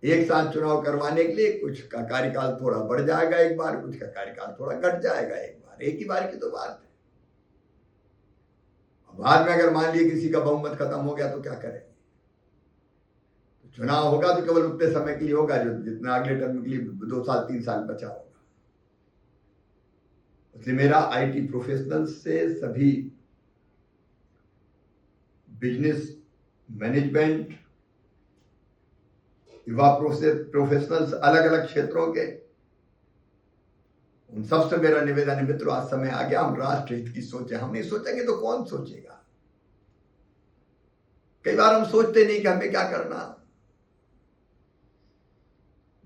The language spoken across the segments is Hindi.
एक साथ चुनाव करवाने के लिए कुछ का कार्यकाल थोड़ा बढ़ जाएगा एक बार, कुछ का कार्यकाल थोड़ा घट जाएगा एक बार। एक ही बार की तो बात है। बाद में अगर मान लीजिए किसी का बहुमत खत्म हो गया तो क्या करेंगे? तो चुनाव होगा तो केवल उतने समय के लिए होगा जो जितना अगले टर्म के लिए 2 साल 3 साल बचा होगा। इसलिए मेरा आईटी प्रोफेशनल्स से सभी बिजनेस मैनेजमेंट युवा प्रोफेशनल्स अलग अलग क्षेत्रों के उन सबसे मेरा निवेदन है, मित्रों आज समय आ गया हम राष्ट्र हित की सोचें। हम नहीं सोचेंगे तो कौन सोचेगा? कई बार हम सोचते नहीं कि हमें क्या करना,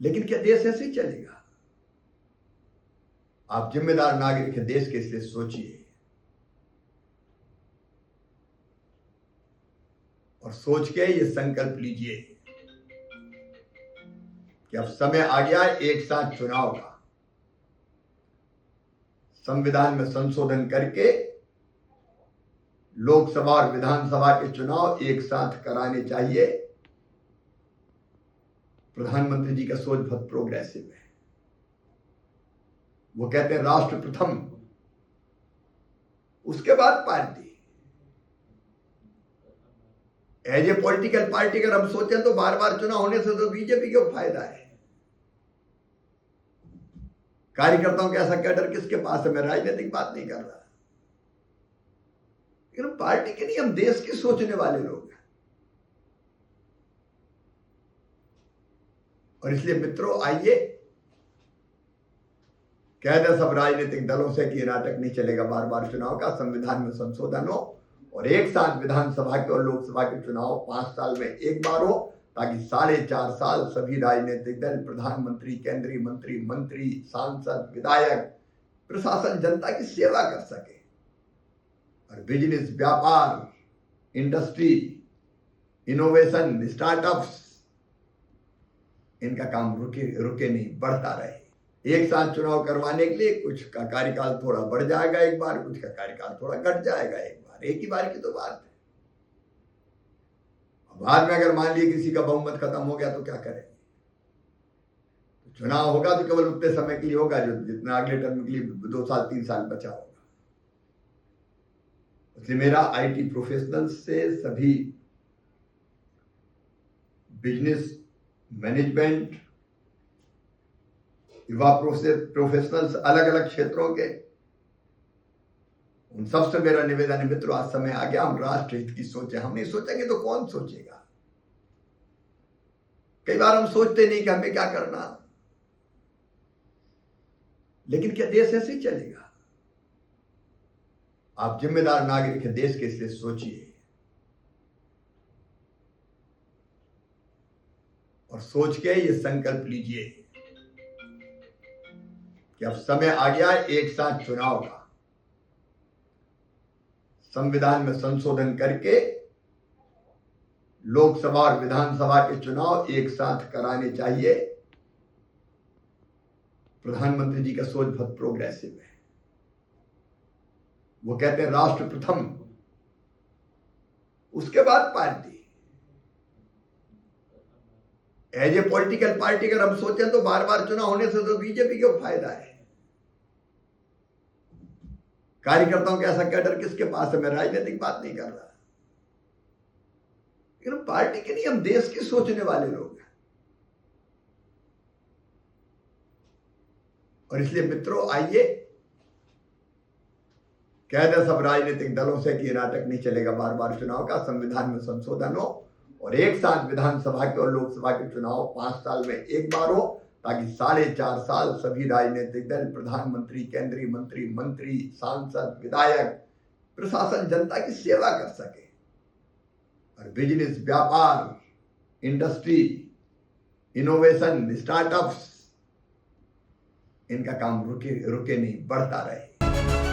लेकिन क्या देश ऐसे ही चलेगा? आप जिम्मेदार नागरिक हैं देश के, इसलिए सोचिए और सोच के ये संकल्प लीजिए कि अब समय आ गया एक साथ चुनाव का। संविधान में संशोधन करके लोकसभा और विधानसभा के चुनाव एक साथ कराने चाहिए। प्रधानमंत्री जी का सोच बहुत प्रोग्रेसिव है। वो कहते हैं राष्ट्र प्रथम, उसके बाद party. As a political party अगर हम सोचें तो बार बार चुनाव होने से तो बीजेपी को फायदा है। कार्यकर्ताओं का ऐसा कैडर किसके पास है? मैं राजनीतिक बात नहीं कर रहा, लेकिन पार्टी के नहीं, हम देश के सोचने वाले लोग हैं। और इसलिए मित्रों आइए, कह दें सब राजनीतिक दलों से कि नाटक नहीं चलेगा बार बार चुनाव का। संविधान में संशोधन हो और एक साथ विधानसभा के और लोकसभा के चुनाव 5 साल में एक बार हो, ताकि 4.5 साल सभी राजनीतिक दल, प्रधानमंत्री, केंद्रीय मंत्री, मंत्री, सांसद, विधायक, प्रशासन जनता की सेवा कर सके। और बिजनेस, व्यापार, इंडस्ट्री, इनोवेशन, स्टार्टअप्स, इनका काम रुके नहीं, बढ़ता रहे। एक साथ चुनाव करवाने के लिए कुछ का कार्यकाल थोड़ा बढ़ जाएगा एक बार, कुछ का कार्यकाल थोड़ा घट जाएगा एक बार। एक ही बार की तो बात है। बाद में अगर मान लीजिए किसी का बहुमत खत्म हो गया तो क्या करेंगे? तो चुनाव होगा तो केवल उतने समय के लिए होगा जो जितना अगले टर्म के लिए 2 साल 3 साल बचा होगा। इसलिए मेरा आईटी प्रोफेशनल्स से सभी बिजनेस मैनेजमेंट युवा प्रोफेशनल्स अलग अलग क्षेत्रों के उन सबसे मेरा निवेदन है, मित्रों आज समय आ गया हम राष्ट्र हित की सोचें। हम नहीं सोचेंगे तो कौन सोचेगा? कई बार हम सोचते नहीं कि हमें क्या करना, लेकिन क्या देश ऐसे ही चलेगा? आप जिम्मेदार नागरिक हैं देश के, इसलिए सोचिए और सोच के ये संकल्प लीजिए कि अब समय आ गया एक साथ चुनाव का। संविधान में संशोधन करके लोकसभा और विधानसभा के चुनाव एक साथ कराने चाहिए। प्रधानमंत्री जी का सोच बहुत प्रोग्रेसिव है। वो कहते हैं राष्ट्र प्रथम, उसके बाद party. As a political party अगर हम सोचें तो बार बार चुनाव होने से तो बीजेपी को फायदा है। कार्यकर्ताओं का ऐसा कैडर किसके पास है? मैं राजनीतिक बात नहीं कर रहा, लेकिन पार्टी के नहीं, हम देश के सोचने वाले लोग हैं। और इसलिए मित्रों आइए, कह दें सब राजनीतिक दलों से कि नाटक नहीं चलेगा बार बार चुनाव का। संविधान में संशोधन हो और एक साथ विधानसभा के और लोकसभा के चुनाव 5 साल में एक बार हो, ताकि 4.5 साल सभी राजनीतिक दल, प्रधानमंत्री, केंद्रीय मंत्री, मंत्री, सांसद, विधायक, प्रशासन जनता की सेवा कर सके। और बिजनेस, व्यापार, इंडस्ट्री, इनोवेशन, स्टार्टअप्स, इनका काम रुके नहीं, बढ़ता रहे।